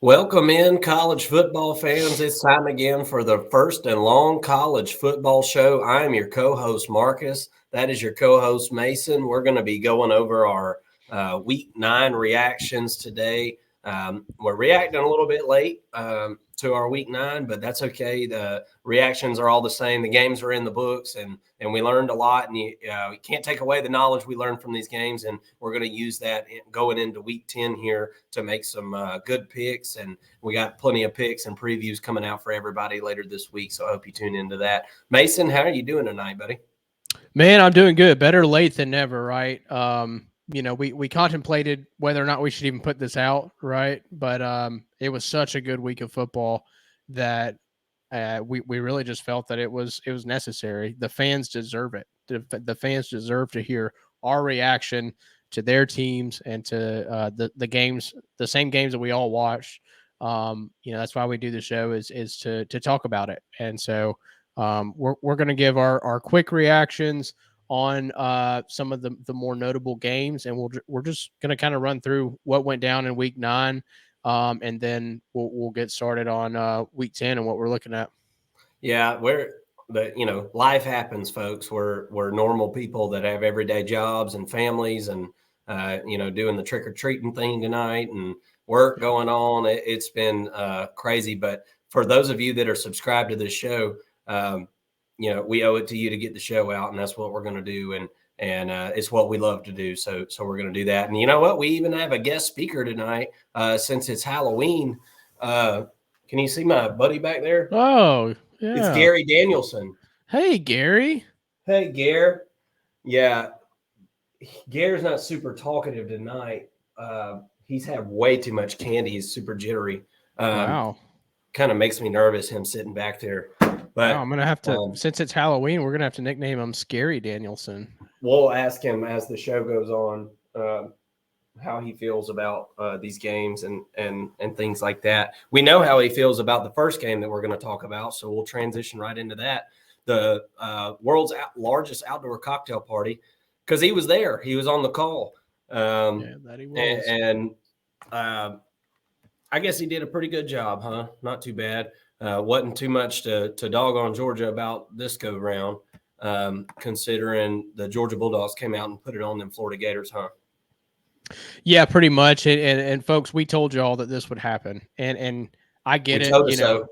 Welcome in, college football fans. It's time again for the first and long college football show. I'm your co-host, Marcus. That is your co-host, Mason. We're going to be going over our Week 9 reactions today. We're reacting a little bit late to our Week 9, but that's okay. The reactions are all the same. The games are in the books, and we learned a lot. And you can't take away the knowledge we learned from these games, and we're going to use that going into Week 10 here to make some good picks. And we got plenty of picks and previews coming out for everybody later this week, so I hope you tune into that. Mason, how are you doing tonight, buddy? Man, I'm doing good. Better late than never, right? We contemplated whether or not we should even put this out, right? But it was such a good week of football that we really just felt that it was necessary. The fans deserve it. The fans deserve to hear our reaction to their teams and to the games, the same games that we all watched. That's why we do the show is to talk about it. And so we're going to give our quick reactions on some of the more notable games, and we're just going to kind of run through what went down in Week 9, and then we'll get started on Week 10 and what we're looking at. Yeah, life happens, folks. We're normal people that have everyday jobs and families, and doing the trick or treating thing tonight, and work going on. It's been crazy, but for those of you that are subscribed to this show, we owe it to you to get the show out, and that's what we're going to do. And it's what we love to do. So we're going to do that. And you know what? We even have a guest speaker tonight since it's Halloween. Can you see my buddy back there? Oh, It's yeah. Gary Danielson. Hey, Gary. Hey, Gare. Yeah, Gare's not super talkative tonight. He's had way too much candy. He's super jittery. Wow. Kind of makes me nervous, him sitting back there. Wow. But I'm going to have to, since it's Halloween, we're going to have to nickname him Scary Danielson. we'll ask him as the show goes on how he feels about these games and things like that. We know how he feels about the first game that we're going to talk about, so we'll transition right into that. The world's largest outdoor cocktail party, because he was there. He was on the call. Yeah, that he was. And I guess he did a pretty good job, huh? Not too bad. Wasn't too much to dog on Georgia about this go round, considering the Georgia Bulldogs came out and put it on them Florida Gators, huh? Yeah, pretty much. And folks, we told you all that this would happen. And I get We it. told us so.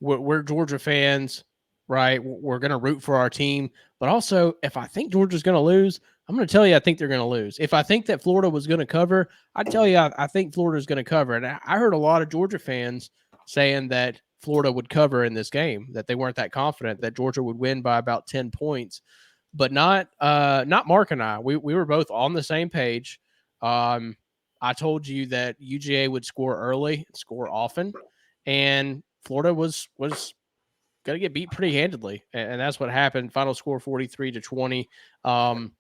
We're Georgia fans, right? We're going to root for our team. But also, if I think Georgia's going to lose, I'm going to tell you I think they're going to lose. If I think that Florida was going to cover, I'd tell you I think Florida's going to cover. And I heard a lot of Georgia fans saying that Florida would cover in this game, that they weren't that confident that Georgia would win by about 10 points. But not Mark and I. We were both on the same page. I told you that UGA would score early, score often, and Florida was going to get beat pretty handedly, and that's what happened. Final score 43-20. I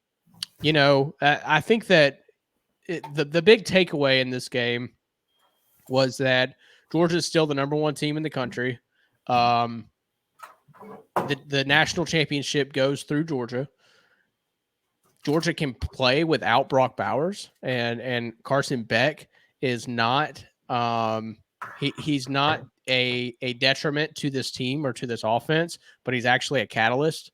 think that the big takeaway in this game was that Georgia is still the number one team in the country. The national championship goes through Georgia. Georgia can play without Brock Bowers, and Carson Beck is not he's not a detriment to this team or to this offense, but he's actually a catalyst.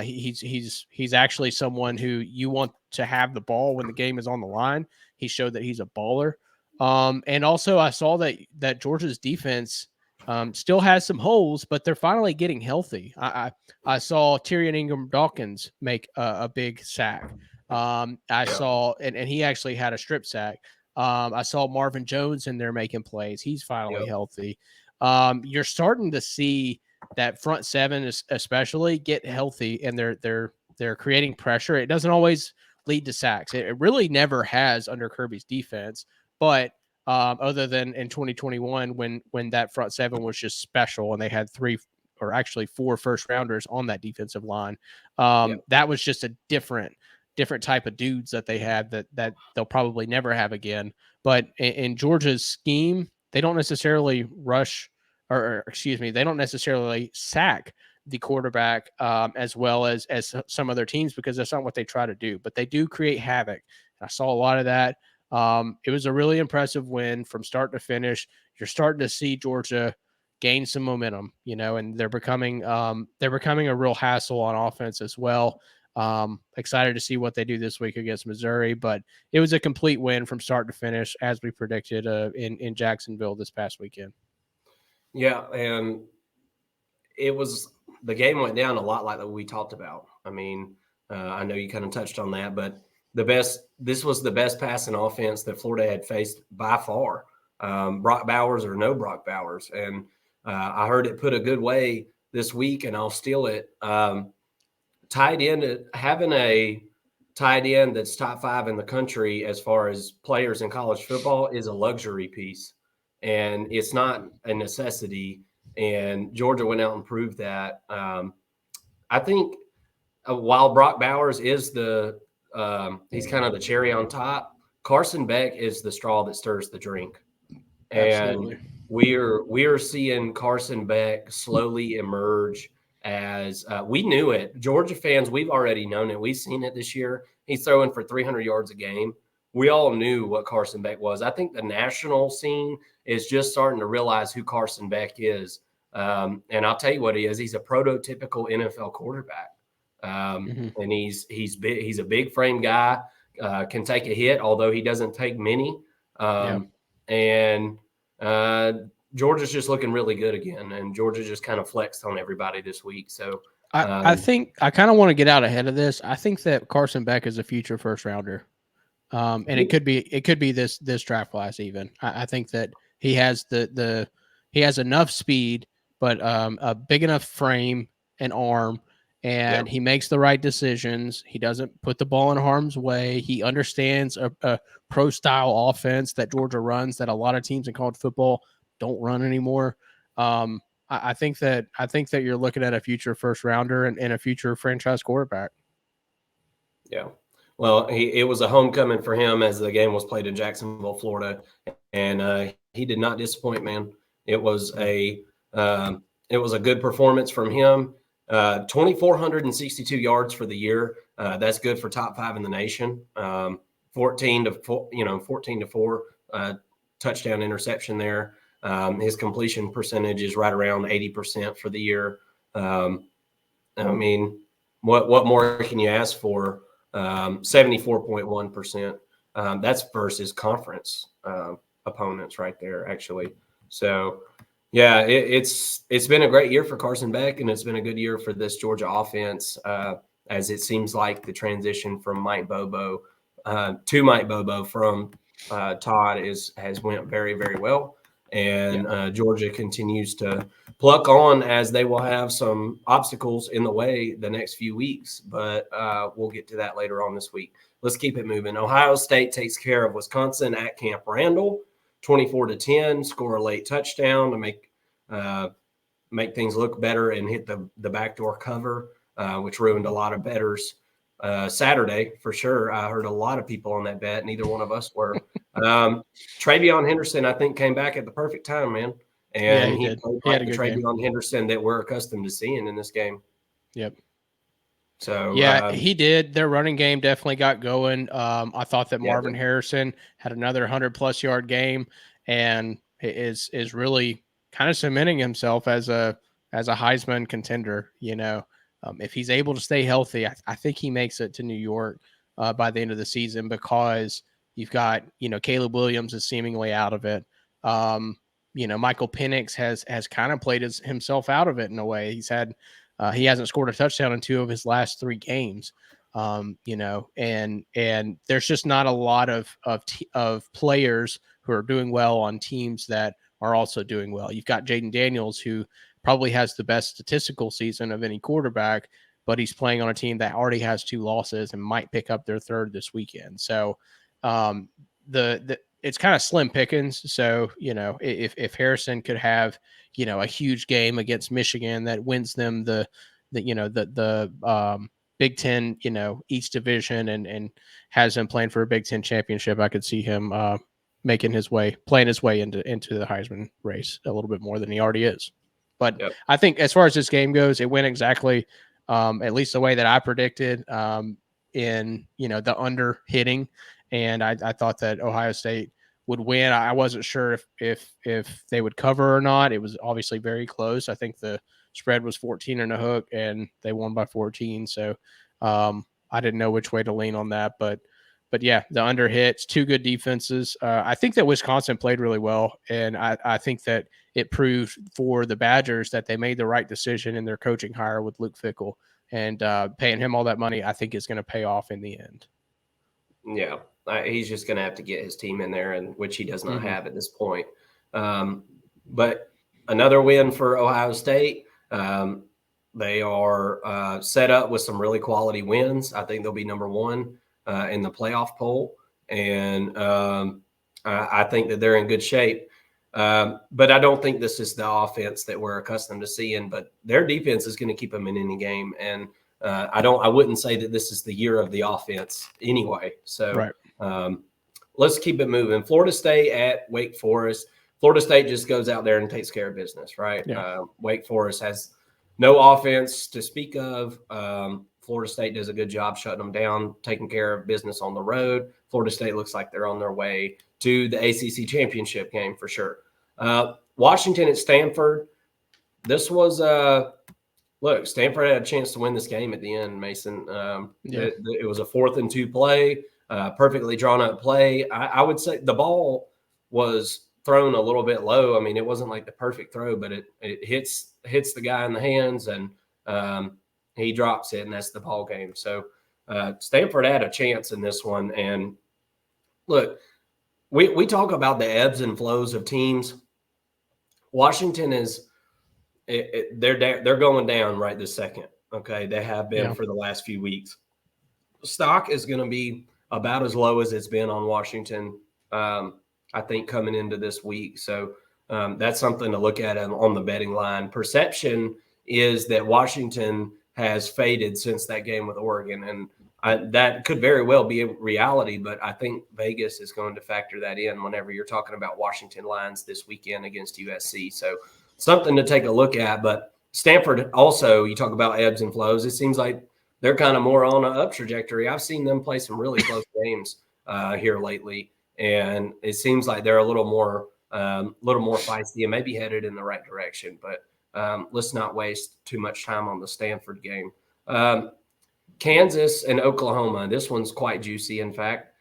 He's actually someone who you want to have the ball when the game is on the line. He showed that he's a baller. And also I saw that Georgia's defense still has some holes, but they're finally getting healthy. I saw Tyrion Ingram Dawkins make a big sack. I saw, and he actually had a strip sack. I saw Marvin Jones in there making plays. He's finally healthy. You're starting to see that front seven, especially, get healthy, and they're creating pressure. It doesn't always lead to sacks. It really never has under Kirby's defense, but other than in 2021 when that front seven was just special and they had four first rounders on that defensive line. That was just a different type of dudes that they had that they'll probably never have again. But in Georgia's scheme, they don't necessarily they don't necessarily sack the quarterback as well as some other teams, because that's not what they try to do. But they do create havoc. I saw a lot of that. It was a really impressive win from start to finish. You're starting to see Georgia gain some momentum, and they're becoming a real hassle on offense as well. Excited to see what they do this week against Missouri, but it was a complete win from start to finish, as we predicted in Jacksonville this past weekend. Yeah, and the game went down a lot like that we talked about. I mean, I know you kind of touched on that, but this was the best passing offense that Florida had faced by far. Brock Bowers or no Brock Bowers, and I heard it put a good way this week, and I'll steal it. Tight end, having a tight end that's top 5 in the country as far as players in college football is a luxury piece, and it's not a necessity. And Georgia went out and proved that. I think while Brock Bowers is he's kind of the cherry on top, Carson Beck is the straw that stirs the drink. And Absolutely. we're seeing Carson Beck slowly emerge as we knew it. Georgia fans, we've already known it. We've seen it this year. He's throwing for 300 yards a game. We all knew what Carson Beck was. I think the national scene is just starting to realize who Carson Beck is. And I'll tell you what he is. He's a prototypical NFL quarterback. And he's big. He's a big frame guy, can take a hit, although he doesn't take many. And Georgia's just looking really good again. And Georgia just kind of flexed on everybody this week. So I think I kind of want to get out ahead of this. I think that Carson Beck is a future first rounder. And it could be this draft class even. I think that he has he has enough speed, but a big enough frame and arm, and he makes the right decisions. He doesn't put the ball in harm's way. He understands a pro style offense that Georgia runs that a lot of teams in college football don't run anymore. I think that you're looking at a future first rounder and a future franchise quarterback. Yeah. Well, it was a homecoming for him as the game was played in Jacksonville, Florida, and he did not disappoint, man. It was a good performance from him. 2,462 yards for the year. That's good for top 5 in the nation. 14 to 4 touchdown interception there. His completion percentage is right around 80% for the year. I mean, what more can you ask for? 74.1%. That's versus conference opponents right there, actually. So, yeah, it's been a great year for Carson Beck, and it's been a good year for this Georgia offense, as it seems like the transition from Mike Bobo to Mike Bobo from Todd has went very, very well. And Georgia continues to pluck on, as they will have some obstacles in the way the next few weeks, but we'll get to that later on this week. Let's keep it moving. Ohio State takes care of Wisconsin at Camp Randall, 24-10, score a late touchdown to make things look better and hit the backdoor cover, which ruined a lot of bettors Saturday for sure. I heard a lot of people on that bet. Neither one of us were. Travion Henderson, I think, came back at the perfect time, man. And he did. played He had like a the good game. Travion Henderson that we're accustomed to seeing in this game. Yep. So he did. Their running game definitely got going. I thought that Marvin Harrison had another 100+ yard game and is really kind of cementing himself as a Heisman contender. If he's able to stay healthy, I think he makes it to New York by the end of the season, because you've got, Caleb Williams is seemingly out of it. Michael Penix has kind of played himself out of it in a way. He hasn't scored a touchdown in 2 of his last 3 games. And there's just not a lot of players who are doing well on teams that are also doing well. You've got Jaden Daniels, who probably has the best statistical season of any quarterback, but he's playing on a team that already has 2 losses and might pick up their 3rd this weekend. So it's kind of slim pickings. So, if Harrison could have, a huge game against Michigan that wins them the Big Ten, East Division and has him playing for a Big Ten championship, I could see him playing his way into the Heisman race a little bit more than he already is. But I think as far as this game goes, it went exactly, at least the way that I predicted, in, the under hitting. and I thought that Ohio State would win. I wasn't sure if they would cover or not. It was obviously very close. I think the spread was 14 and a hook, and they won by 14. So I didn't know which way to lean on that, but yeah, the under hits, two good defenses. I think that Wisconsin played really well, and I think that it proved for the Badgers that they made the right decision in their coaching hire with Luke Fickell, and paying him all that money, I think is going to pay off in the end. Yeah, he's just going to have to get his team in there, and which he does not have at this point. But another win for Ohio State. They are set up with some really quality wins. I think they'll be number one in the playoff poll, and I think that they're in good shape. But I don't think this is the offense that we're accustomed to seeing. But their defense is going to keep them in any game, and I wouldn't say that this is the year of the offense anyway. So let's keep it moving. Florida State at Wake Forest. Florida State just goes out there and takes care of business, right? Yeah. Wake Forest has no offense to speak of. Florida State does a good job shutting them down, taking care of business on the road. Florida State looks like they're on their way to the ACC championship game for sure. Washington at Stanford. This was look, Stanford had a chance to win this game at the end, Mason. It was a 4th and 2 play, perfectly drawn up play. I would say the ball was thrown a little bit low. I mean, it wasn't like the perfect throw, but it hits the guy in the hands, and he drops it, and that's the ball game. So Stanford had a chance in this one. And look, we talk about the ebbs and flows of teams. Washington is they're going down right this second. Okay, they have been for the last few weeks. Stock is going to be about as low as it's been on Washington, I think, coming into this week. So that's something to look at on the betting line. Perception is that Washington has faded since that game with Oregon, and that could very well be a reality, but I think Vegas is going to factor that in whenever you're talking about Washington lines this weekend against USC. So something to take a look at. But Stanford also, you talk about ebbs and flows. It seems like they're kind of more on an up trajectory. I've seen them play some really close games here lately, and it seems like they're a little more feisty and maybe headed in the right direction. But let's not waste too much time on the Stanford game. Kansas and Oklahoma. This one's quite juicy, in fact.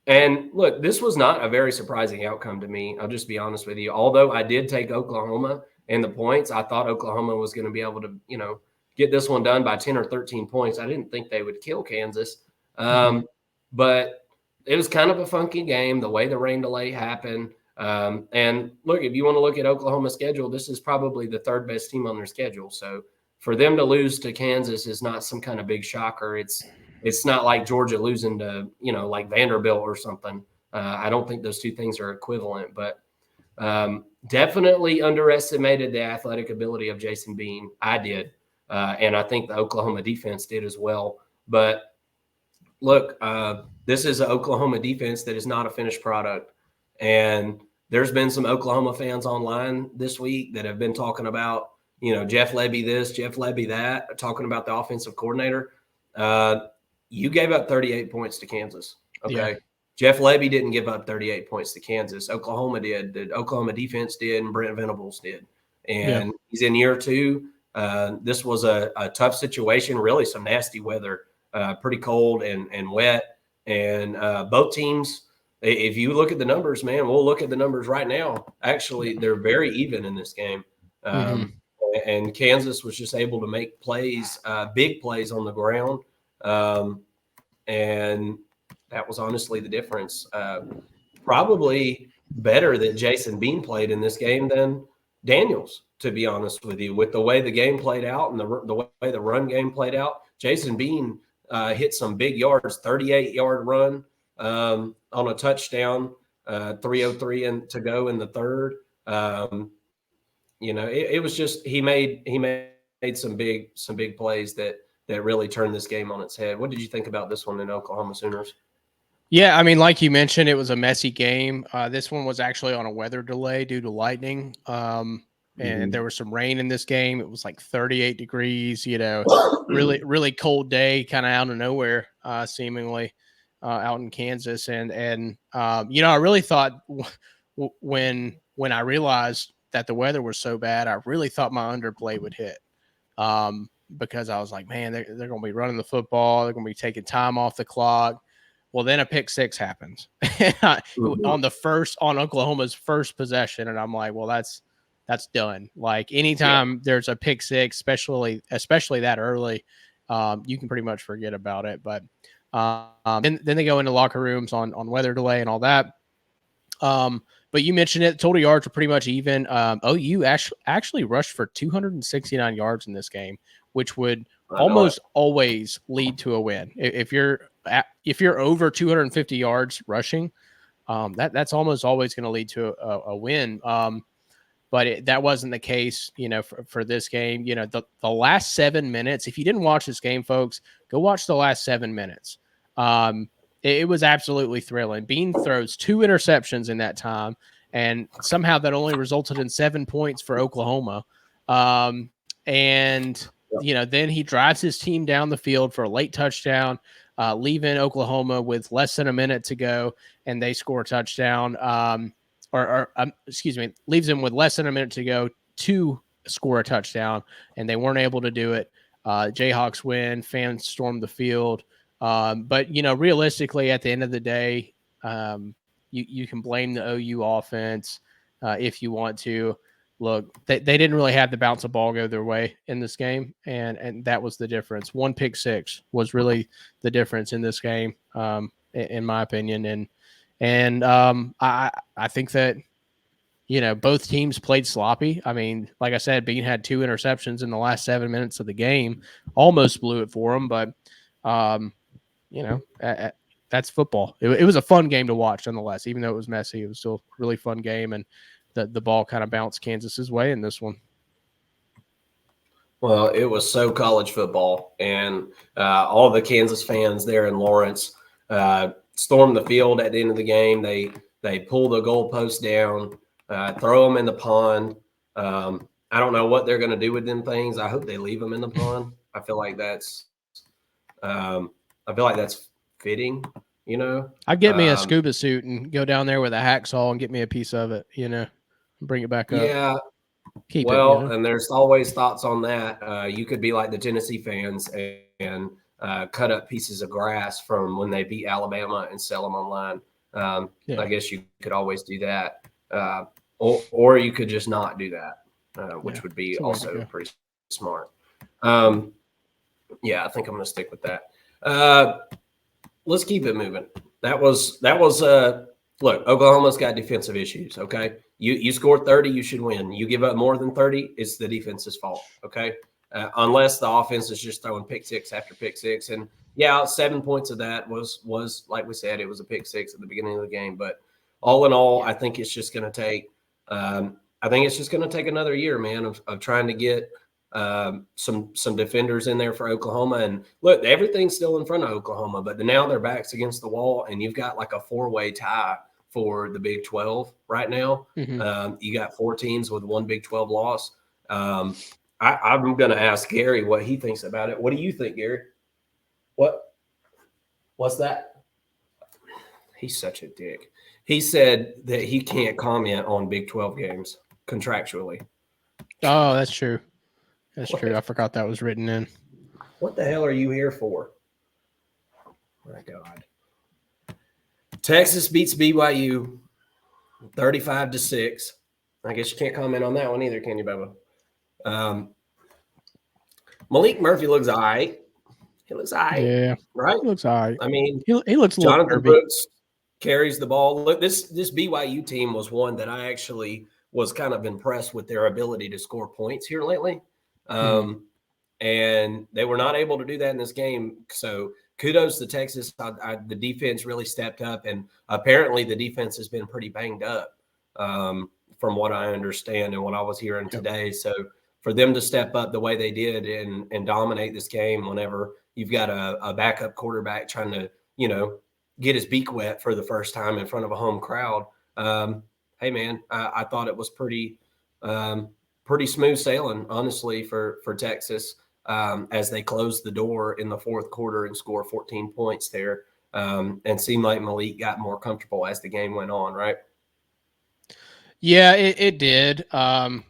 And look, this was not a very surprising outcome to me. I'll just be honest with you. Although I did take Oklahoma and the points, I thought Oklahoma was going to be able to, get this one done by 10 or 13 points. I didn't think they would kill Kansas. But it was kind of a funky game, the way the rain delay happened. And look, if you want to look at Oklahoma's schedule, this is probably the third best team on their schedule. So for them to lose to Kansas is not some kind of big shocker. It's not like Georgia losing to, like Vanderbilt or something. I don't think those two things are equivalent, but definitely underestimated the athletic ability of Jason Bean. I did. And I think the Oklahoma defense did as well. But look, this is an Oklahoma defense that is not a finished product. And there's been some Oklahoma fans online this week that have been talking about, Jeff Lebby this, Jeff Lebby that, talking about the offensive coordinator. You gave up 38 points to Kansas. Okay. Yeah. Jeff Lebby didn't give up 38 points to Kansas. Oklahoma did. The Oklahoma defense did, and Brent Venables did. And he's in year 2. This was a tough situation, really some nasty weather, pretty cold and wet. And both teams, if you look at the numbers, man, we'll look at the numbers right now. Actually, they're very even in this game. And Kansas was just able to make plays, big plays on the ground. And that was honestly the difference. Probably better that Jason Bean played in this game than Daniels, to be honest with you. With the way the game played out and the way the run game played out, Jason Bean hit some big yards, 38-yard run on a touchdown, 3:03 to go in the third. It was just he made some big plays that really turned this game on its head. What did you think about this one in Oklahoma Sooners? Yeah, I mean, like you mentioned, it was a messy game. This one was actually on a weather delay due to lightning. And there was some rain in this game. It was like 38 degrees, really, really cold day, kind of out of nowhere, seemingly. out in Kansas, and I really thought when I realized that the weather was so bad, I really thought my underplay would hit. Because I was like, man, they're going to be running the football. They're going to be taking time off the clock. Well, then a pick six happens on Oklahoma's first possession. And I'm like, well, that's done. Like anytime there's a pick six, especially that early, you can pretty much forget about it. But then they go into locker rooms on weather delay and all that. But you mentioned it. Total yards were pretty much even. OU actually rushed for 269 yards in this game, which would almost always lead to a win. If you're over 250 yards rushing, that's almost always going to lead to a win. But that wasn't the case, for this game. The last 7 minutes. If you didn't watch this game, folks, go watch the last 7 minutes. It was absolutely thrilling. Bean throws 2 interceptions in that time, and somehow that only resulted in 7 points for Oklahoma. Then he drives his team down the field for a late touchdown, leaving Oklahoma with less than a minute to go, and they score a touchdown. Leaves them with less than a minute to go to score a touchdown, and they weren't able to do it. Jayhawks win. Fans storm the field. But realistically, at the end of the day, you can blame the OU offense if you want to. Look, they didn't really have the bounce of ball go their way in this game, and that was the difference. 1 pick six was really the difference in this game, in my opinion. And I think that both teams played sloppy. I mean, like I said, Bean had 2 interceptions in the last 7 minutes of the game, almost blew it for him, but that's football. It was a fun game to watch, nonetheless. Even though it was messy, it was still a really fun game, and the ball kind of bounced Kansas's way in this one. Well, it was so college football, and all the Kansas fans there in Lawrence stormed the field at the end of the game. They pull the goalpost down, throw them in the pond. I don't know what they're going to do with them things. I hope they leave them in the pond. I feel like that's fitting, I'd get me a scuba suit and go down there with a hacksaw and get me a piece of it, and bring it back up. Yeah. And there's always thoughts on that. You could be like the Tennessee fans and cut up pieces of grass from when they beat Alabama and sell them online. I guess you could always do that. Or you could just not do that, which would be also pretty smart. I think I'm going to stick with that. Let's keep it moving. That was look, Oklahoma's got defensive issues, okay? You score 30, you should win. You give up more than 30, it's the defense's fault, okay? Unless the offense is just throwing pick six after pick six. And, 7 points of that was like we said, it was a pick six at the beginning of the game. But all in all, I think it's just going to take another year, man, of trying to get some defenders in there for Oklahoma. And look, everything's still in front of Oklahoma, but now their back's against the wall, and you've got like a 4-way tie for the Big 12 right now. Mm-hmm. You got 4 teams with 1 Big 12 loss. I'm going to ask Gary what he thinks about it. What do you think, Gary? What's that? He's such a dick. He said that he can't comment on Big 12 games contractually. Oh, that's true. That's true. I forgot that was written in. What the hell are you here for? My God. Texas beats BYU 35-6. I guess you can't comment on that one either, can you, Bubba? Malik Murphy looks all right. He looks all right. Yeah. Right? He looks all right. I mean, he looks a Jonathan little Brooks carries the ball. Look, this BYU team was one that I actually was kind of impressed with their ability to score points here lately. And they were not able to do that in this game. So kudos to Texas. The defense really stepped up, and apparently the defense has been pretty banged up from what I understand and what I was hearing today. So for them to step up the way they did and dominate this game whenever you've got a backup quarterback trying to, get his beak wet for the first time in front of a home crowd. Hey, man, I thought it was pretty smooth sailing, honestly, for Texas as they closed the door in the fourth quarter and score 14 points there. and seemed like Malik got more comfortable as the game went on, right? Yeah, it did. I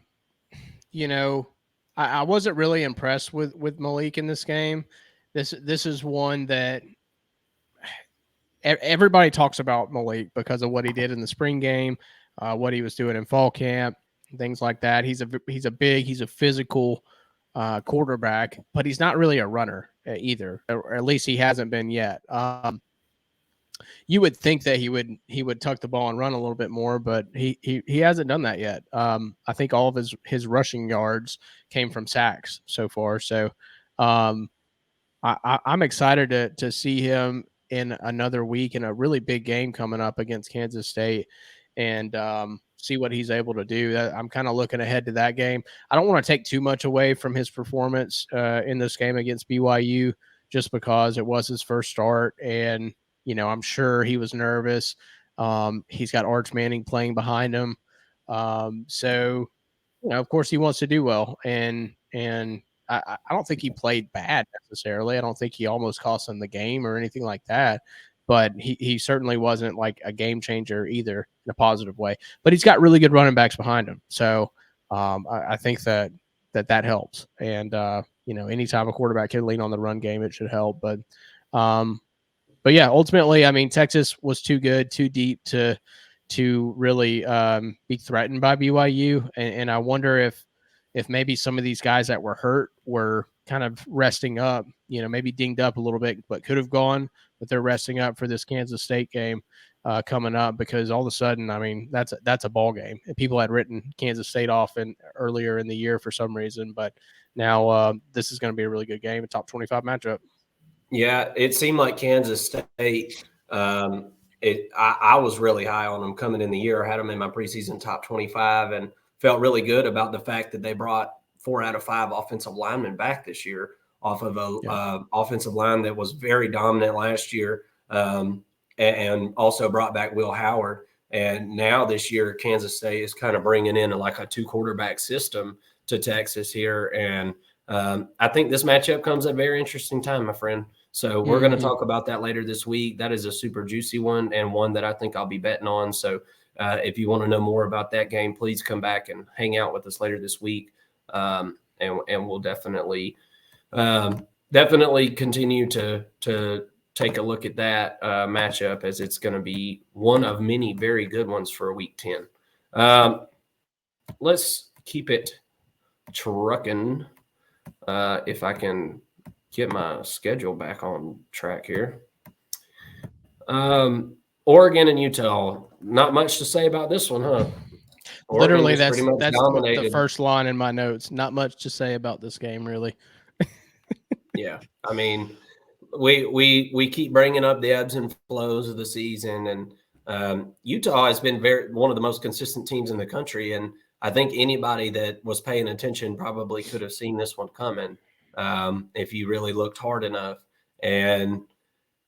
wasn't really impressed with Malik in this game. This is one that everybody talks about Malik because of what he did in the spring game, what he was doing in fall camp, things like that. He's a physical quarterback, but he's not really a runner either, or at least he hasn't been yet. You would think that he would tuck the ball and run a little bit more, but he hasn't done that yet. I think all of his rushing yards came from sacks so far. So um, I'm excited to see him in another week in a really big game coming up against Kansas State, and see what he's able to do. I'm kind of looking ahead to that game. I don't want to take too much away from his performance in this game against BYU, just because it was his first start, and I'm sure he was nervous. He's got Arch Manning playing behind him, so of course he wants to do well, and I don't think he played bad necessarily. I don't think he almost cost him the game or anything like that. But he certainly wasn't like a game changer either in a positive way. But he's got really good running backs behind him, so I think that helps. And anytime a quarterback can lean on the run game, it should help. Um, but yeah, ultimately, I mean, Texas was too good, too deep to really be threatened by BYU, and I wonder if maybe some of these guys that were hurt were kind of resting up, maybe dinged up a little bit, but could have gone, but they're resting up for this Kansas State game coming up, because all of a sudden, I mean, that's a ball game. And people had written Kansas State off earlier in the year for some reason, but now this is going to be a really good game, a top 25 matchup. Yeah, it seemed like Kansas State. I was really high on them coming in the year. I had them in my preseason top 25 and felt really good about the fact that they brought 4 out of 5 offensive linemen back this year off of a offensive line that was very dominant last year, and also brought back Will Howard. And now this year, Kansas State is kind of bringing in like a 2 quarterback system to Texas here. And I think this matchup comes at a very interesting time, my friend. So we're going to talk about that later this week. That is a super juicy one, and one that I think I'll be betting on. So if you want to know more about that game, please come back and hang out with us later this week. And we'll definitely continue to take a look at that matchup, as it's going to be one of many very good ones for week 10. Let's keep it trucking. If I can get my schedule back on track here. Oregon and Utah. Not much to say about this one, huh? Literally, that's the first line in my notes. Not much to say about this game, really. Yeah, I mean, we keep bringing up the ebbs and flows of the season, and Utah has been one of the most consistent teams in the country, and I think anybody that was paying attention probably could have seen this one coming. If you really looked hard enough. And,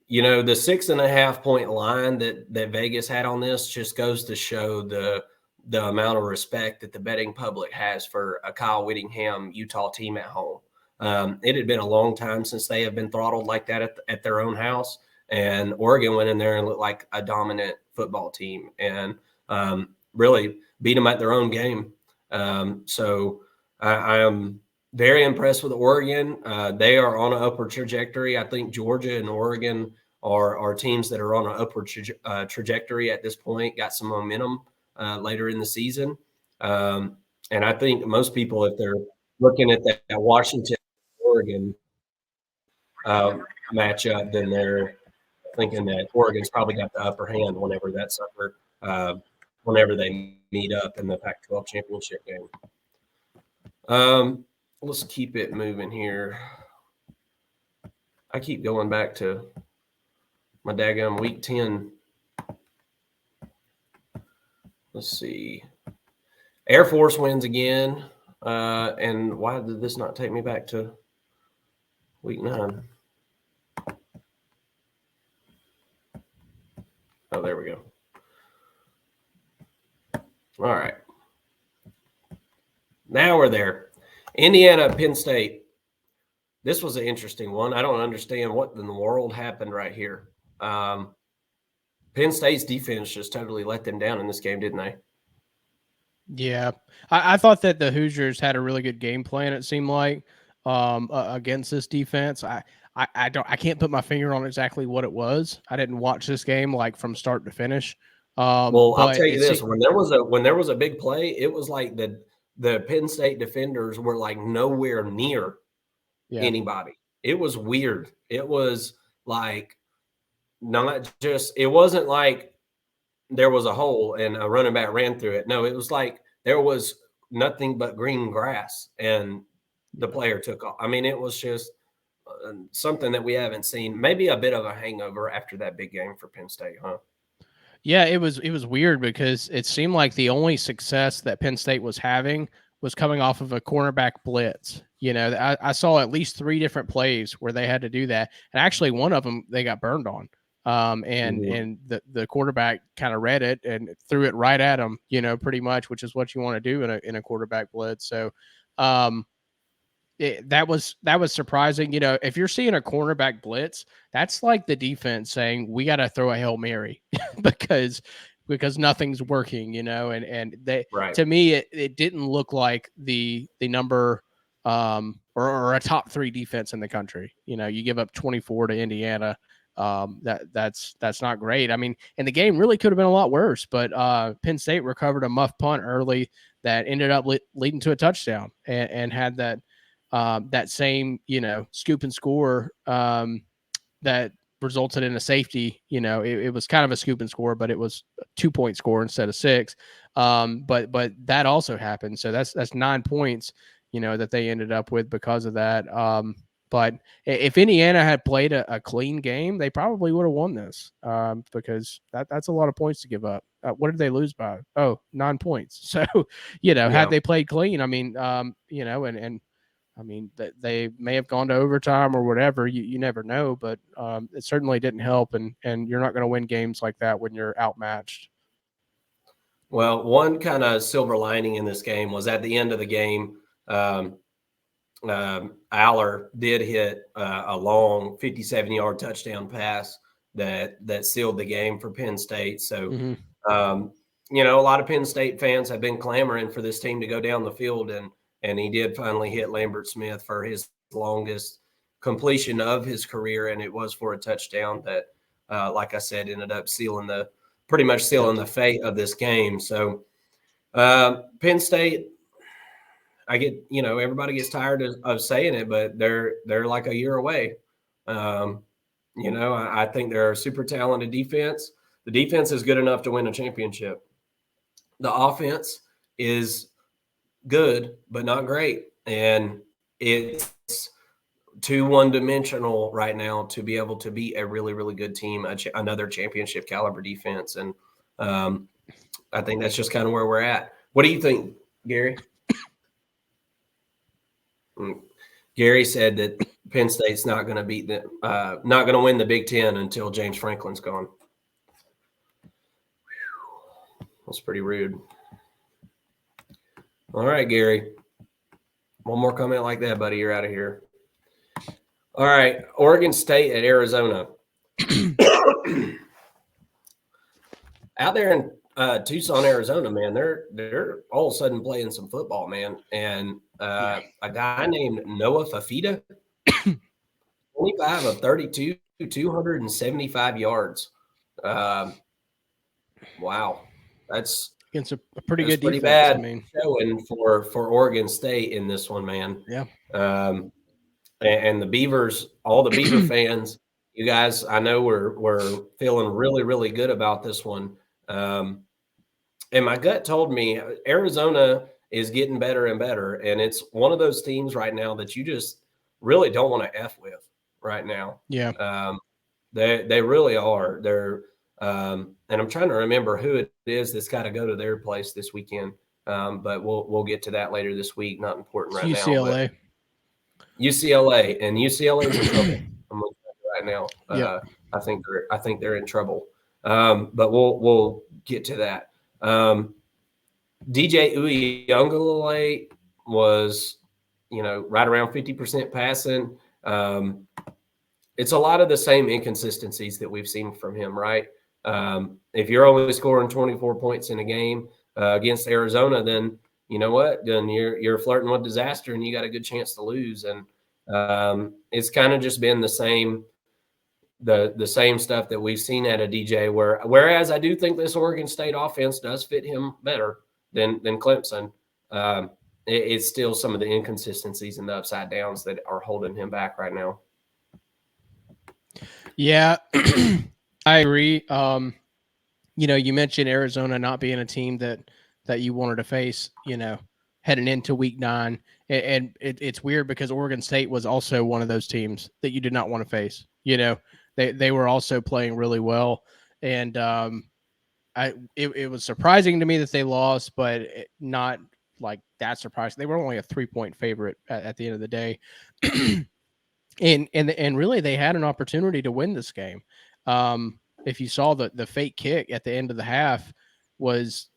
the 6.5 point line that Vegas had on this just goes to show the amount of respect that the betting public has for a Kyle Whittingham Utah team at home. It had been a long time since they have been throttled like that at their own house. And Oregon went in there and looked like a dominant football team and really beat them at their own game. So I am very impressed with Oregon. They are on an upward trajectory. I think Georgia and Oregon are teams that are on an upward trajectory at this point, got some momentum later in the season. And I think most people, if they're looking at that Washington-Oregon matchup, then they're thinking that Oregon's probably got the upper hand whenever they meet up in the Pac-12 championship game. Let's keep it moving here. I keep going back to my daggum week 10. Let's see. Air Force wins again. And why did this not take me back to week 9? Oh, there we go. All right. Now we're there. Indiana, Penn State. This was an interesting one. I don't understand what in the world happened right here. Penn State's defense just totally let them down in this game, didn't they? Yeah, I thought that the Hoosiers had a really good game plan. It seemed like against this defense. I can't put my finger on exactly what it was. I didn't watch this game like from start to finish. Well, I'll But tell you this: when there was a big play, it was like the Penn State defenders were like nowhere near anybody. It was weird. It was like not just. It wasn't like there was a hole and a running back ran through it. No, it was like there was nothing but green grass and the player took off. I mean, it was just something that we haven't seen. Maybe a bit of a hangover after that big game for Penn State, huh? Yeah, it was weird because it seemed like the only success that Penn State was having was coming off of a cornerback blitz. You know, I saw at least 3 different plays where they had to do that, and actually one of them they got burned on. And the quarterback kind of read it and threw it right at him, you know, pretty much, which is what you want to do in a quarterback blitz. So, that was surprising. You know, if you're seeing a cornerback blitz, that's like the defense saying we got to throw a Hail Mary because nothing's working, you know, and they, right. To me, it didn't look like the number or a top 3 defense in the country. You know, you give up 24 to Indiana. That's not great. I mean, and the game really could have been a lot worse, but Penn State recovered a muff punt early that ended up leading to a touchdown and had that same, you know, scoop and score that resulted in a safety. You know, it was kind of a scoop and score, but it was a 2-point score instead of 6. But that also happened. So that's 9 points, you know, that they ended up with because of that. But if Indiana had played a clean game, they probably would have won this because that's a lot of points to give up. What did they lose by? Oh, 9 points. So, you know, had they played clean, I mean, you know, and I mean, they may have gone to overtime or whatever. You never know, but it certainly didn't help. And you're not going to win games like that when you're outmatched. Well, one kind of silver lining in this game was at the end of the game, Aller did hit a long 57-yard touchdown pass that sealed the game for Penn State. So, you know, a lot of Penn State fans have been clamoring for this team to go down the field, and he did finally hit Lambert Smith for his longest completion of his career, and it was for a touchdown that, like I said, ended up pretty much sealing the fate of this game. So, Penn State, I get, you know, everybody gets tired of saying it, but they're like a year away. You know, I think they're a super talented defense. The defense is good enough to win a championship. The offense is good, but not great. And it's too one-dimensional right now to be able to beat a really, really good team, another championship caliber defense. And I think that's just kind of where we're at. What do you think, Gary? Gary said that Penn State's not going to beat them, not going to win the Big Ten until James Franklin's gone. That's pretty rude. All right, Gary. One more comment like that, buddy. You're out of here. All right, Oregon State at Arizona. Out there in Tucson, Arizona, man, they're all of a sudden playing some football, man. And a guy named Noah Fafita, 25 of 32, 275 yards. Wow, that's against a pretty good pretty defense. bad I mean, showing for Oregon State in this one, man. Yeah. And the Beavers, all the Beaver fans, you guys, I know we're feeling really, really good about this one. And my gut told me Arizona is getting better and better. And it's one of those teams right now that you just really don't want to F with right now. Yeah. They really are. They're and I'm trying to remember who it is that's got to go to their place this weekend. But we'll get to that later this week. Not important right UCLA. now. UCLA and UCLA's in trouble. I'm looking at it right now. I think they're in trouble. But we'll get to that. DJ Uiagalelei was, you know, right around 50% passing. it's a lot of the same inconsistencies that we've seen from him, right? If you're only scoring 24 points in a game against Arizona, then you know what? Then you're flirting with disaster, and you got a good chance to lose. And it's kind of just been the same stuff that we've seen at a DJ. Whereas I do think this Oregon State offense does fit him better than Clemson. It's still some of the inconsistencies and the upside downs that are holding him back right now. Yeah, I agree. You mentioned Arizona not being a team that you wanted to face, heading into week 9. And it's weird because Oregon State was also one of those teams that you did not want to face. They were also playing really well. And it was surprising to me that they lost, but not like that surprising. They were only a 3-point favorite at the end of the day. And really they had an opportunity to win this game. If you saw the fake kick at the end of the half was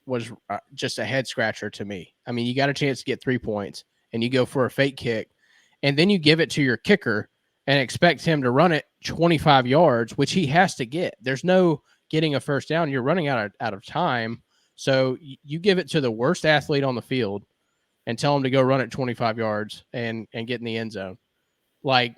just a head scratcher to me. I mean, you got a chance to get 3 points and you go for a fake kick and then you give it to your kicker and expect him to run it 25 yards, which he has to get. There's no getting a first down. You're running out of time. So you give it to the worst athlete on the field and tell him to go run it 25 yards and get in the end zone. Like,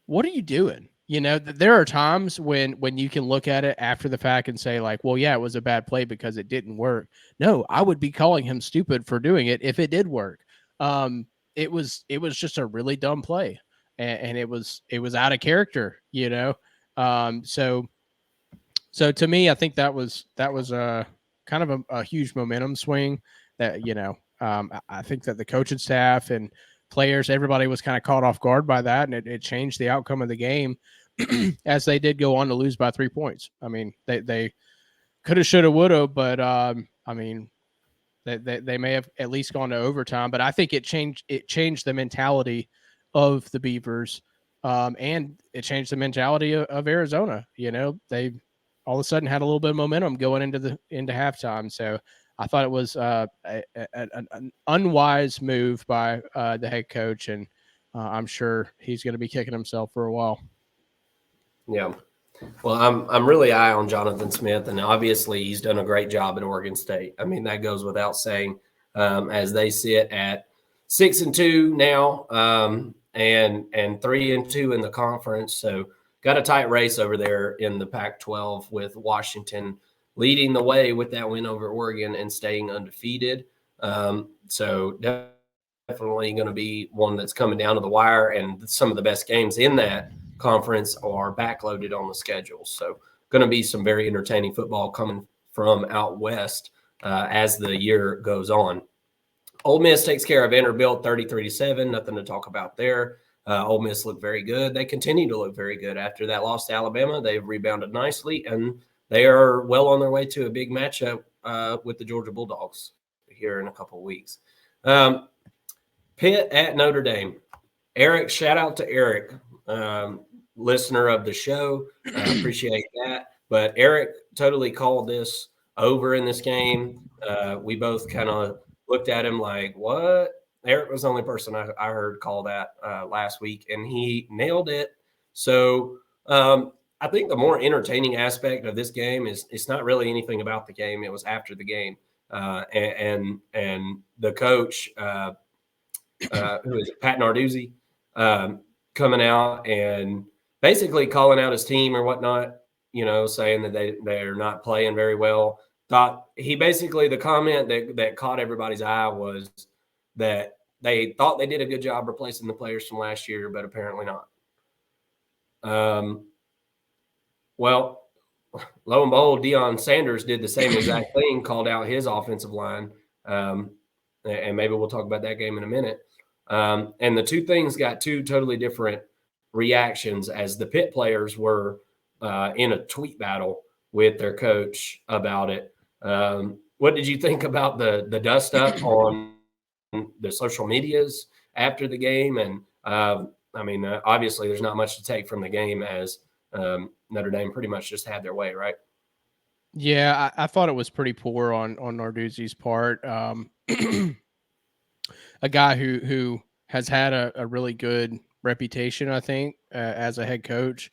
what are you doing? There are times when you can look at it after the fact and say like, well, yeah, it was a bad play because it didn't work. No, I would be calling him stupid for doing it if it did work. It was just a really dumb play, and it was out of character. So to me, I think that was a kind of a huge momentum swing that I think that the coaching staff and players, everybody was kind of caught off guard by that, and it changed the outcome of the game as they did go on to lose by 3 points. I mean, they could have, should have, would have, but I mean, they may have at least gone to overtime. But I think it changed the mentality of the Beavers, and it changed the mentality of Arizona. They all of a sudden had a little bit of momentum going into halftime. So I thought it was an unwise move by the head coach, and I'm sure he's going to be kicking himself for a while. Yeah. Well, I'm really high on Jonathan Smith, and obviously he's done a great job at Oregon State. I mean, that goes without saying, as they sit at 6-2 now, and 3-2 in the conference. So got a tight race over there in the Pac-12 with Washington leading the way with that win over Oregon and staying undefeated. So definitely going to be one that's coming down to the wire, and some of the best games in that conference are backloaded on the schedule. So going to be some very entertaining football coming from out west as the year goes on. Ole Miss takes care of Vanderbilt 33-7. Nothing to talk about there. Ole Miss looked very good. They continue to look very good after that loss to Alabama. They've rebounded nicely, and they are well on their way to a big matchup with the Georgia Bulldogs here in a couple of weeks. Pitt at Notre Dame. Eric, shout out to Eric, listener of the show. Appreciate that. But Eric totally called this over in this game. We both kind of looked at him like, what? Eric was the only person I heard call that last week, and he nailed it. So I think the more entertaining aspect of this game is it's not really anything about the game. It was after the game. And the coach, who is it, Pat Narduzzi, coming out and basically calling out his team or whatnot, saying that they're not playing very well. The comment that caught everybody's eye was that they thought they did a good job replacing the players from last year, but apparently not. Well, lo and behold, Deion Sanders did the same exact thing, called out his offensive line. And maybe we'll talk about that game in a minute. And the two things got two totally different reactions as the Pitt players were in a tweet battle with their coach about it. What did you think about the dust up on the social medias after the game? And obviously there's not much to take from the game as Notre Dame pretty much just had their way, right? Yeah, I thought it was pretty poor on Narduzzi's part. A guy who has had a really good reputation, I think, as a head coach.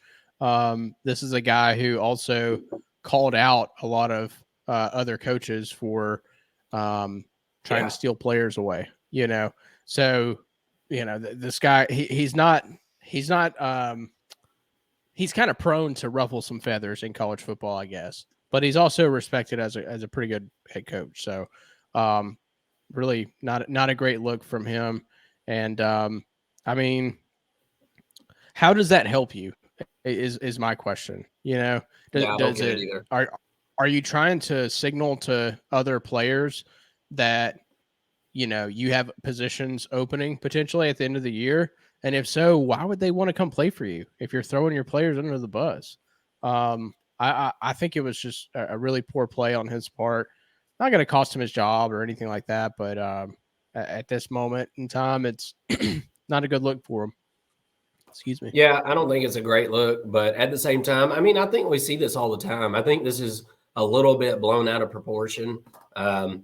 This is a guy who also called out a lot of other coaches for trying to steal players away, So, this guy, he's kind of prone to ruffle some feathers in college football, I guess, but he's also respected as a pretty good head coach. So, really not a great look from him. And I mean, how does that help you? Is my question. Yeah, I don't Does get it it either. are you trying to signal to other players that you have positions opening potentially at the end of the year? And if so, why would they want to come play for you if you're throwing your players under the bus? I think it was just a really poor play on his part. Not going to cost him his job or anything like that, but at this moment in time, it's not a good look for him. Excuse me. Yeah, I don't think it's a great look, but at the same time, I mean, I think we see this all the time. I think this is a little bit blown out of proportion. I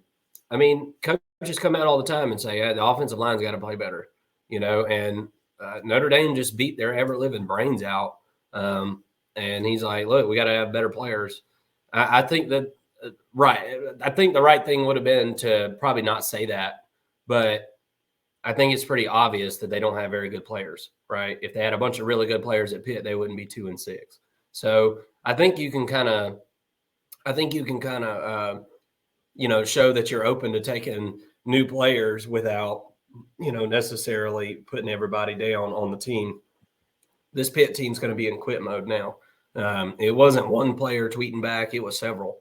mean, coaches come out all the time and say, "Yeah, the offensive line's got to play better," and Notre Dame just beat their ever living brains out. And he's like, "Look, we got to have better players." I think that right. I think the right thing would have been to probably not say that, but I think it's pretty obvious that they don't have very good players, right? If they had a bunch of really good players at Pitt, they wouldn't be 2-6. So I think you can kind of, show that you're open to taking new players without, necessarily putting everybody down on the team. This Pitt team's going to be in quit mode now. It wasn't one player tweeting back; it was several.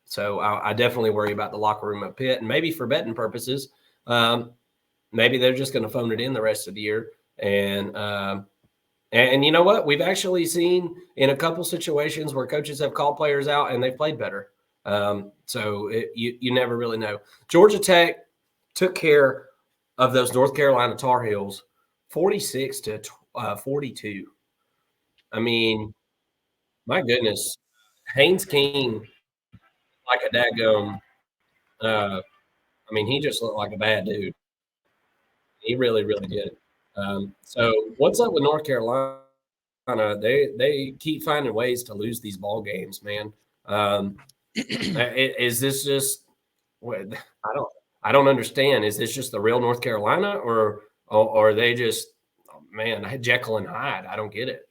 So I definitely worry about the locker room at Pitt, and maybe for betting purposes. Maybe they're just going to phone it in the rest of the year. And you know what? We've actually seen in a couple situations where coaches have called players out and they've played better. So you never really know. Georgia Tech took care of those North Carolina Tar Heels 46-42. I mean, my goodness. Haynes King, like a daggone, he just looked like a bad dude. He really, really did. So what's up with North Carolina? They keep finding ways to lose these ball games, man. Is this just? I don't understand. Is this just the real North Carolina, or are they just? Oh, man, Jekyll and Hyde. I don't get it.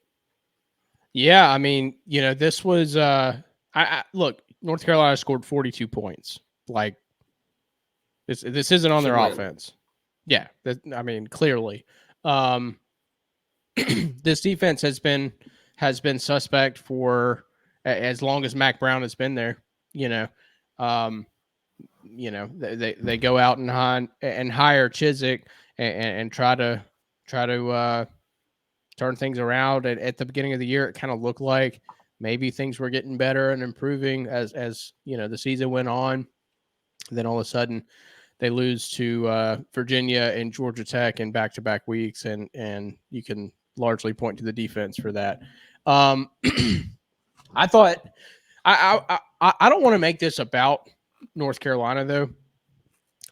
Yeah, I mean, this was. I look. North Carolina scored 42 points. Like this isn't on their offense. Yeah, clearly. This defense has been suspect for as long as Mac Brown has been there. They go out and hire Chizik and try to turn things around. At the beginning of the year, it kind of looked like maybe things were getting better and improving as the season went on. Then all of a sudden, they lose to Virginia and Georgia Tech in back-to-back weeks, and you can largely point to the defense for that. I thought I don't want to make this about North Carolina though.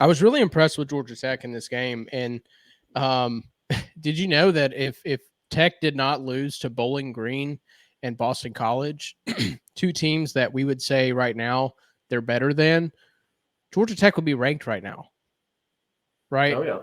I was really impressed with Georgia Tech in this game, and did you know that if Tech did not lose to Bowling Green and Boston College, two teams that we would say right now they're better than, Georgia Tech would be ranked right now, right? Oh yeah.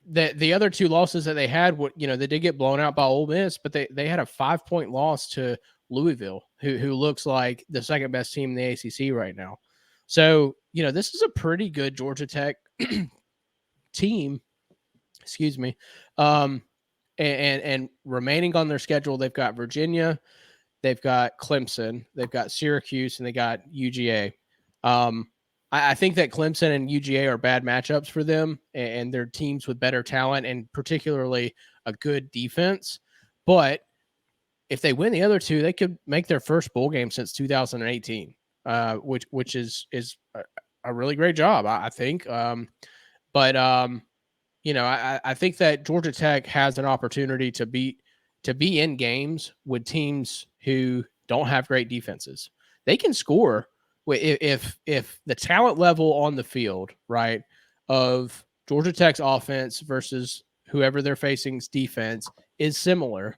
The other two losses that they had, they did get blown out by Ole Miss, but they had a 5-point loss to Louisville, who looks like the second best team in the ACC right now. So this is a pretty good Georgia Tech team. Excuse me. And remaining on their schedule, they've got Virginia, they've got Clemson, they've got Syracuse, and they got UGA. I think that Clemson and UGA are bad matchups for them, and they're teams with better talent and particularly a good defense. But if they win the other two, they could make their first bowl game since 2018, which is a really great job, I think. I think that Georgia Tech has an opportunity to be in games with teams who don't have great defenses. They can score if the talent level on the field, right, of Georgia Tech's offense versus whoever they're facing's defense is similar,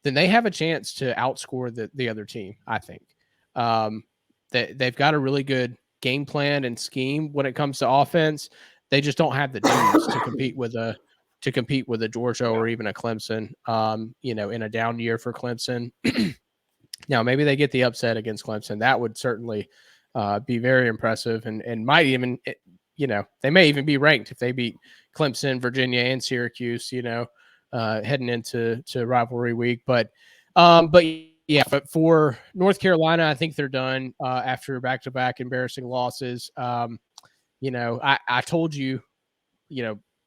then they have a chance to outscore the other team, I think. They've got a really good game plan and scheme when it comes to offense. They just don't have the dudes to compete with a Georgia or even a Clemson, in a down year for Clemson. Now, maybe they get the upset against Clemson. That would certainly be very impressive and might even, they may even be ranked if they beat Clemson, Virginia, and Syracuse, heading into rivalry week. But for North Carolina, I think they're done after back-to-back embarrassing losses. I told you,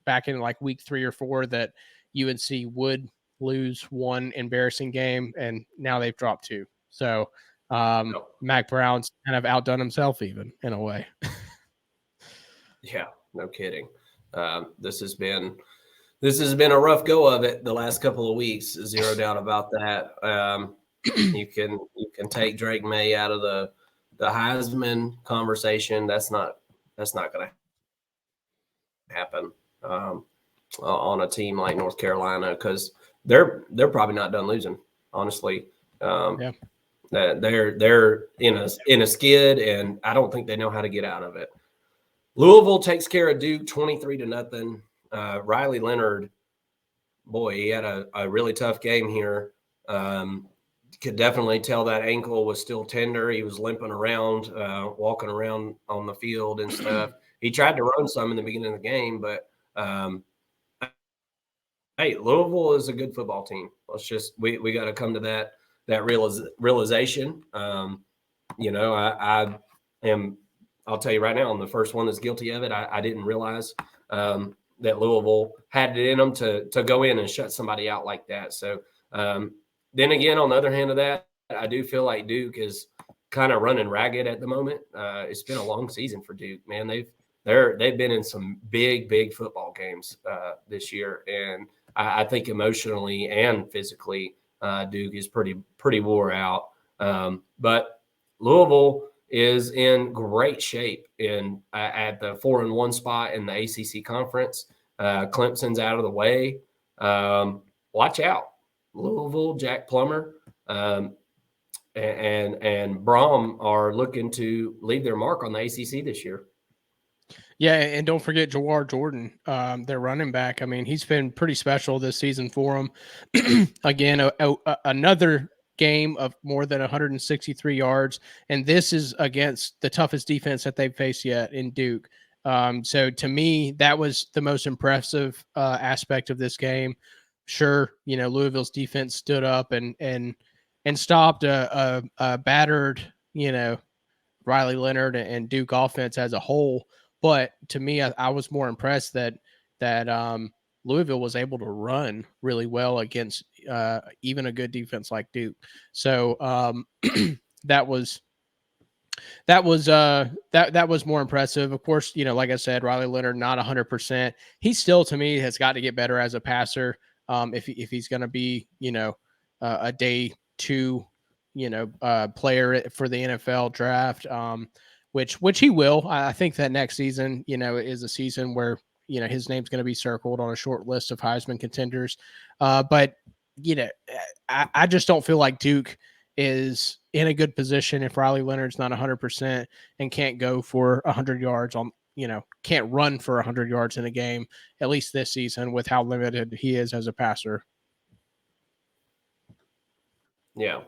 back in like week 3 or 4 that UNC would lose one embarrassing game, and now they've dropped 2. So Mac Brown's kind of outdone himself even in a way. Yeah, no kidding. This has been a rough go of it the last couple of weeks. Zero doubt about that. You can take Drake May out of the Heisman conversation. That's not going to happen on a team like North Carolina, because they're probably not done losing. Honestly, Yeah. They're in a skid, and I don't think they know how to get out of it. Louisville takes care of Duke 23-0. Riley Leonard, boy, he had a really tough game here. Could definitely tell that ankle was still tender. He was limping around, walking around on the field and stuff. He tried to run some in the beginning of the game, but hey, Louisville is a good football team. Let's just we got to come to that realization. I am. I'll tell you right now, I'm the first one that's guilty of it. I didn't realize that Louisville had it in them to go in and shut somebody out like that. So then again, on the other hand of that, I do feel like Duke is kind of running ragged at the moment. It's been a long season for Duke, man. They've been in some big football games this year, and I think emotionally and physically, Duke is pretty wore out. But Louisville is in great shape at the 4-1 spot in the ACC conference. Clemson's out of the way. Watch out, Louisville, Jack Plummer, and Brom are looking to leave their mark on the ACC this year. Yeah, and don't forget Jawar Jordan, their running back. I mean, he's been pretty special this season for them. Again, another game of more than 163 yards, and this is against the toughest defense that they've faced yet in Duke. So to me, that was the most impressive aspect of this game. Sure, Louisville's defense stood up and stopped a battered, Riley Leonard and Duke offense as a whole. But to me, I was more impressed that Louisville was able to run really well against even a good defense like Duke. So that was more impressive. Of course, like I said, Riley Leonard not 100%. He still, to me, has got to get better as a passer. If he's going to be, a day 2, player for the NFL draft. Which he will. I think that next season, is a season where, his name's going to be circled on a short list of Heisman contenders. But, I just don't feel like Duke is in a good position if Riley Leonard's not 100% and can't go for 100 yards can't run for 100 yards in a game, at least this season, with how limited he is as a passer. Yeah.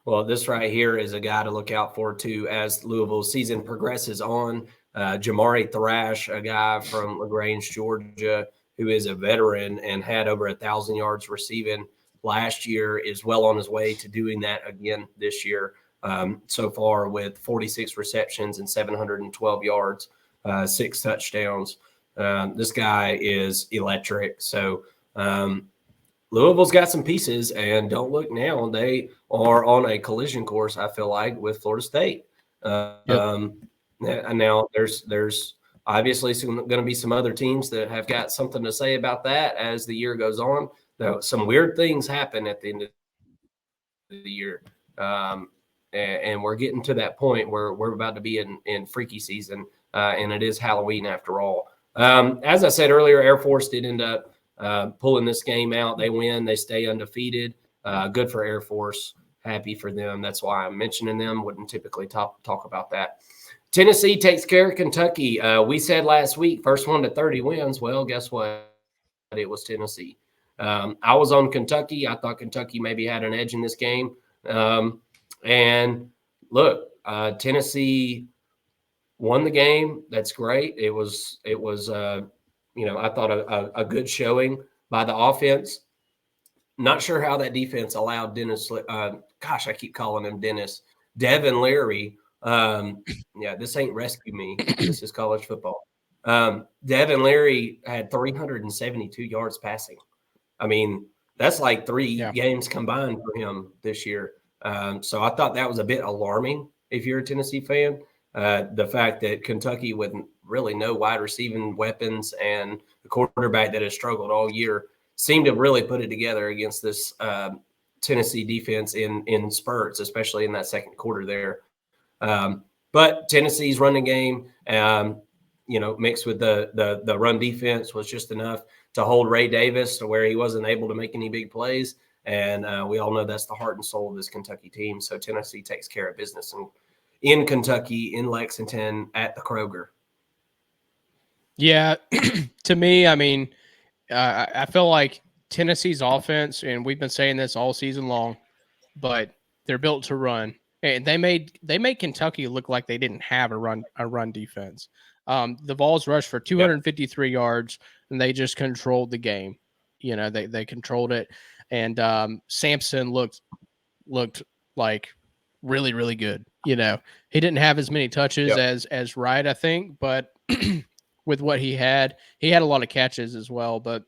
Well, this right here is a guy to look out for, too, as Louisville's season progresses on. Jamari Thrash, a guy from LaGrange, Georgia, who is a veteran and had over 1,000 yards receiving last year, is well on his way to doing that again this year so far, with 46 receptions and 712 yards, 6 touchdowns. This guy is electric. So Louisville's got some pieces, and don't look now. They are on a collision course, I feel like, with Florida State. Now, there's obviously going to be some other teams that have got something to say about that as the year goes on. Though some weird things happen at the end of the year, and we're getting to that point where we're about to be in freaky season, and it is Halloween after all. As I said earlier, Air Force did end up pulling this game out. They win. They stay undefeated. Good for Air Force. Happy for them. That's why I'm mentioning them. Wouldn't typically talk about that. Tennessee takes care of Kentucky. We said last week, first one to 30 wins. Well, guess what? It was Tennessee. I was on Kentucky. I thought Kentucky maybe had an edge in this game. And look, Tennessee won the game. That's great. It was I thought a good showing by the offense. Not sure how that defense allowed Dennis. Gosh, I keep calling him Dennis. Devin Leary. This ain't rescue me. This is college football. Devin Leary had 372 yards passing. I mean, that's like three games combined for him this year. So I thought that was a bit alarming if you're a Tennessee fan. The fact that Kentucky, with really no wide receiving weapons and the quarterback that has struggled all year, seemed to really put it together against this Tennessee defense in spurts, especially in that second quarter there. But Tennessee's running game, mixed with the run defense was just enough to hold Ray Davis to where he wasn't able to make any big plays. And we all know that's the heart and soul of this Kentucky team. So Tennessee takes care of business in Kentucky, in Lexington, at the Kroger. Yeah, to me, I mean, I feel like Tennessee's offense, and we've been saying this all season long, but they're built to run. And they made Kentucky look like they didn't have a run defense. The Vols rushed for 253 yards, and they just controlled the game. They controlled it, and Sampson looked like really, really good. He didn't have as many touches as Wright, I think, but with what he had a lot of catches as well. But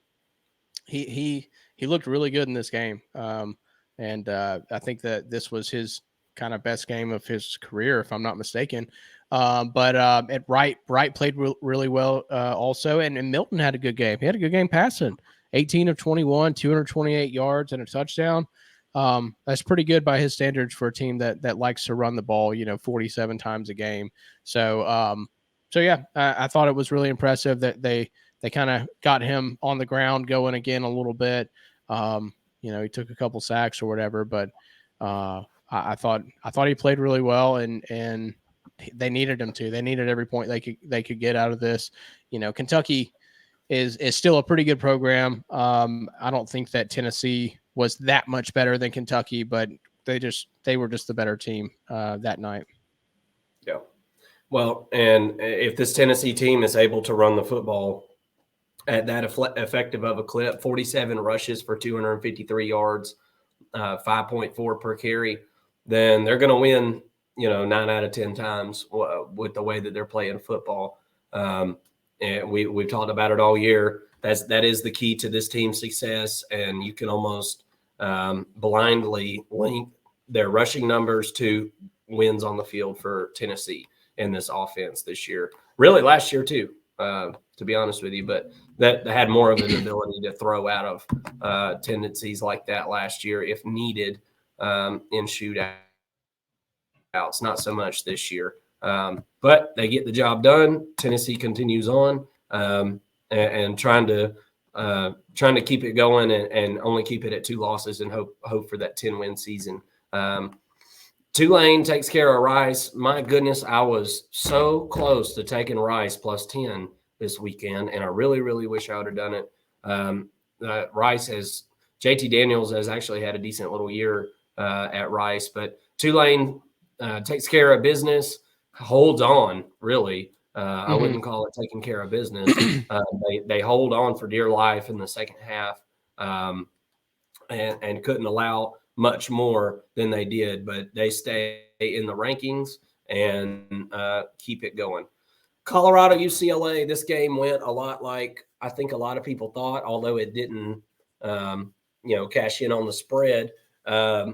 he looked really good in this game. And I think that this was his kind of best game of his career, if I'm not mistaken. But at Wright played really well also. And Milton had a good game. He had a good game passing. 18 of 21, 228 yards and a touchdown. That's pretty good by his standards for a team that likes to run the ball, 47 times a game. So I thought it was really impressive that they kind of got him on the ground going again a little bit. He took a couple sacks or whatever, but I thought he played really well, and they needed him to. They needed every point they could get out of this. Kentucky is still a pretty good program. I don't think that Tennessee was that much better than Kentucky, but they were just the better team that night. Yeah. Well, and if this Tennessee team is able to run the football at that effective of a clip, 47 rushes for 253 yards, 5.4 per carry, then they're going to win, 9 out of 10 times with the way that they're playing football. And we've talked about it all year. That is the key to this team's success, and you can almost blindly link their rushing numbers to wins on the field for Tennessee in this offense this year. Really last year too, to be honest with you, but that had more of an ability to throw out of tendencies like that last year if needed in shootouts. Not so much this year. But they get the job done. Tennessee continues on and trying to keep it going and only keep it at 2 losses and hope for that 10-win season. Tulane takes care of Rice. My goodness, I was so close to taking Rice plus 10 this weekend, and I really, really wish I would have done it. Rice JT Daniels has actually had a decent little year at Rice, but Tulane takes care of business, holds on, really. I wouldn't call it taking care of business. They hold on for dear life in the second half and couldn't allow much more than they did, but they stay in the rankings and keep it going. Colorado UCLA, this game went a lot like I think a lot of people thought, although it didn't, cash in on the spread. I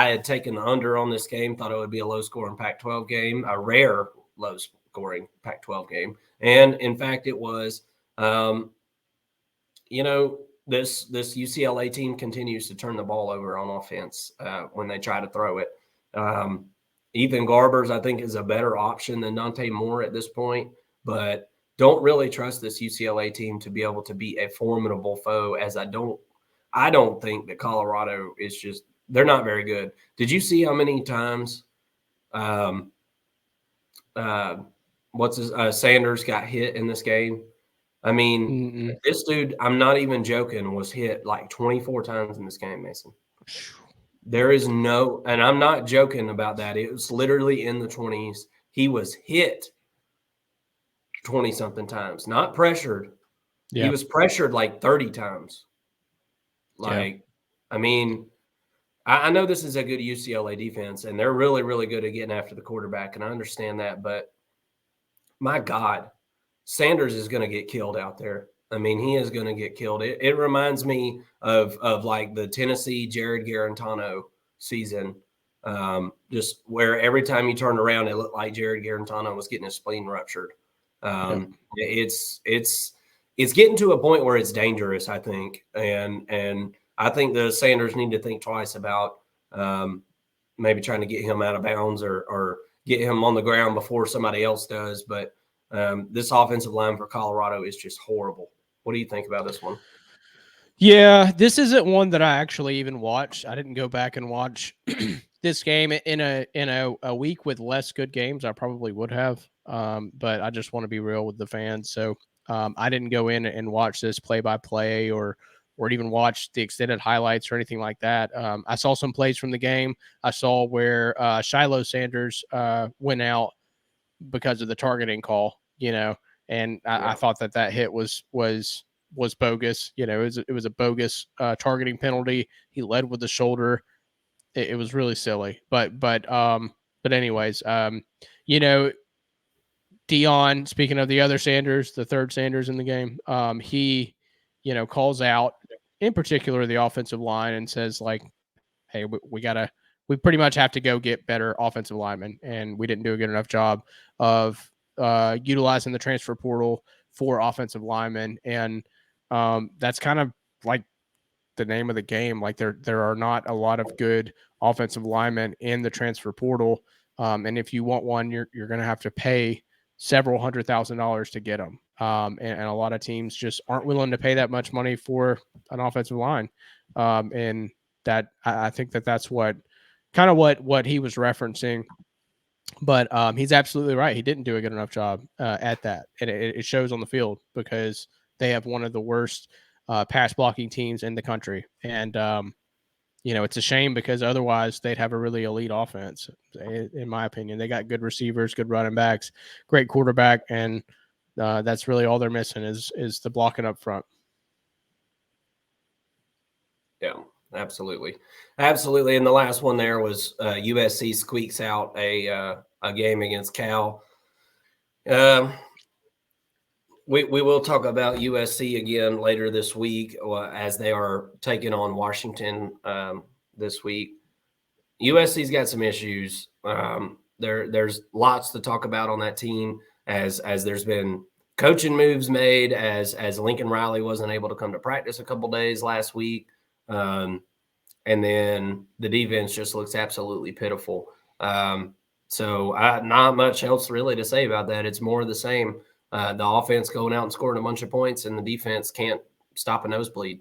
had taken the under on this game, thought it would be a low-scoring Pac-12 game, a rare low-scoring Pac-12 game, and in fact, it was. This UCLA team continues to turn the ball over on offense when they try to throw it. Ethan Garbers, I think, is a better option than Dante Moore at this point, but don't really trust this UCLA team to be able to be a formidable foe, as I don't think that Colorado is just – they're not very good. Did you see how many times Sanders got hit in this game? I mean, this dude, I'm not even joking, was hit like 24 times in this game, Mason. There is no – and I'm not joking about that. It was literally in the 20s. He was hit 20-something times, not pressured. Yeah. He was pressured like 30 times. Like, I mean, I know this is a good UCLA defense, and they're really, really good at getting after the quarterback, and I understand that. But, my God, Sanders is going to get killed out there. I mean, he is going to get killed. It reminds me of like the Tennessee Jared Garantano season, just where every time you turned around, it looked like Jared Garantano was getting his spleen ruptured. It's getting to a point where it's dangerous, I think, and I think the Sanders need to think twice about maybe trying to get him out of bounds or get him on the ground before somebody else does. But this offensive line for Colorado is just horrible. What do you think about this one? Yeah, this isn't one that I actually even watched. I didn't go back and watch this game in a week with less good games. I probably would have, but I just want to be real with the fans. So I didn't go in and watch this play by play or even watch the extended highlights or anything like that. I saw some plays from the game. I saw where Shiloh Sanders went out because of the targeting call, and I thought that hit was bogus. It was a bogus targeting penalty. He led with the shoulder. It was really silly. But anyways, Dion, speaking of the other Sanders, the third Sanders in the game, he, calls out in particular the offensive line and says like, hey, we pretty much have to go get better offensive linemen. And we didn't do a good enough job of utilizing the transfer portal for offensive linemen. And that's kind of like the name of the game. Like there are not a lot of good offensive linemen in the transfer portal. And if you want one, you're going to have to pay several $100,000 to get them. And a lot of teams just aren't willing to pay that much money for an offensive line. And that I think that's what he was referencing. But he's absolutely right. He didn't do a good enough job at that. And it shows on the field because they have one of the worst pass blocking teams in the country. And, it's a shame because otherwise they'd have a really elite offense, in my opinion. They got good receivers, good running backs, great quarterback, and that's really all they're missing is the blocking up front. Yeah, absolutely. Absolutely. And the last one there was USC squeaks out a game against Cal. We will talk about USC again later this week as they are taking on Washington this week. USC's got some issues. There's lots to talk about on that team as there's been coaching moves made, as Lincoln Riley wasn't able to come to practice a couple days last week. And then the defense just looks absolutely pitiful. So not much else really to say about that. It's more of the same. The offense going out and scoring a bunch of points, and the defense can't stop a nosebleed.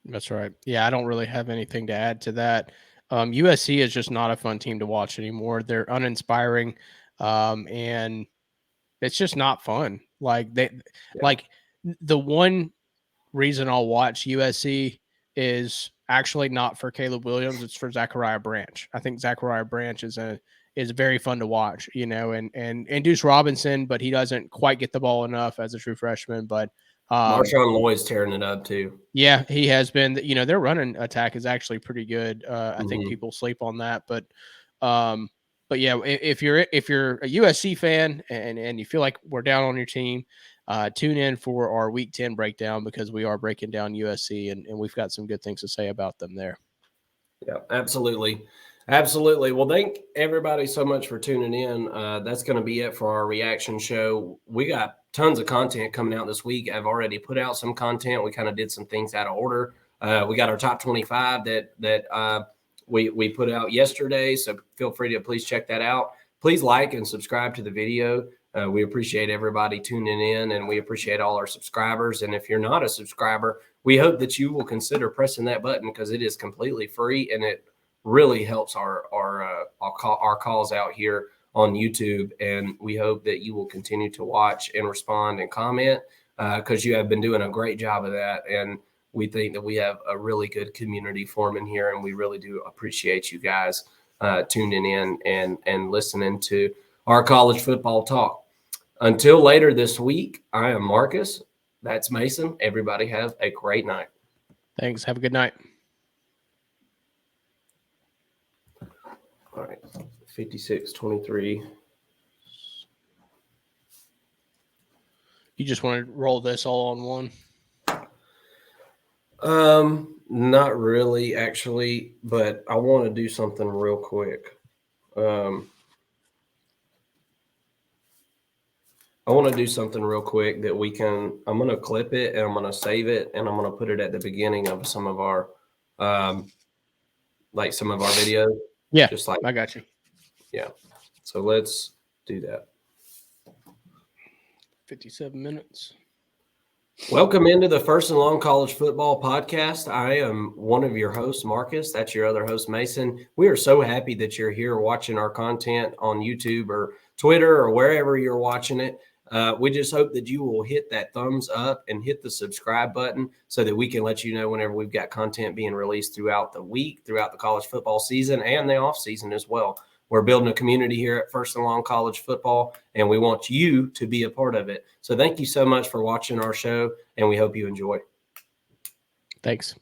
That's right. Yeah, I don't really have anything to add to that. USC is just not a fun team to watch anymore. They're uninspiring, and it's just not fun. Like the one reason I'll watch USC is actually not for Caleb Williams. It's for Zachariah Branch. I think Zachariah Branch is very fun to watch, and Deuce Robinson, but he doesn't quite get the ball enough as a true freshman. But Marshawn Lloyd's tearing it up too. Yeah, he has been. Their running attack is actually pretty good. I think people sleep on that, but yeah, if you're a USC fan and you feel like we're down on your team, tune in for our Week 10 breakdown because we are breaking down USC and we've got some good things to say about them there. Yeah, absolutely. Absolutely. Well, thank everybody so much for tuning in. That's going to be it for our reaction show. We got tons of content coming out this week. I've already put out some content. We kind of did some things out of order. We got our top 25 that we put out yesterday. So feel free to please check that out. Please like and subscribe to the video. We appreciate everybody tuning in, and we appreciate all our subscribers. And if you're not a subscriber, we hope that you will consider pressing that button, because it is completely free and it really helps our calls out here on YouTube. And we hope that you will continue to watch and respond and comment, because you have been doing a great job of that. And we think that we have a really good community forming here, and we really do appreciate you guys tuning in and listening to our college football talk. Until later this week, I am Marcus. That's Mason. Everybody have a great night. Thanks. Have a good night. All right, 56-23. You just want to roll this all on one? Not really, actually, but I want to do something real quick. I want to do something real quick that I'm going to clip it and I'm going to save it and I'm going to put it at the beginning of some of our, some of our videos. Yeah, just like I got you. Yeah. So let's do that. 57 minutes. Welcome into the First and Long College Football Podcast. I am one of your hosts, Marcus. That's your other host, Mason. We are so happy that you're here watching our content on YouTube or Twitter or wherever you're watching it. We just hope that you will hit that thumbs up and hit the subscribe button so that we can let you know whenever we've got content being released throughout the week, throughout the college football season and the off season as well. We're building a community here at First and Long College Football, and we want you to be a part of it. So thank you so much for watching our show, and we hope you enjoy. Thanks.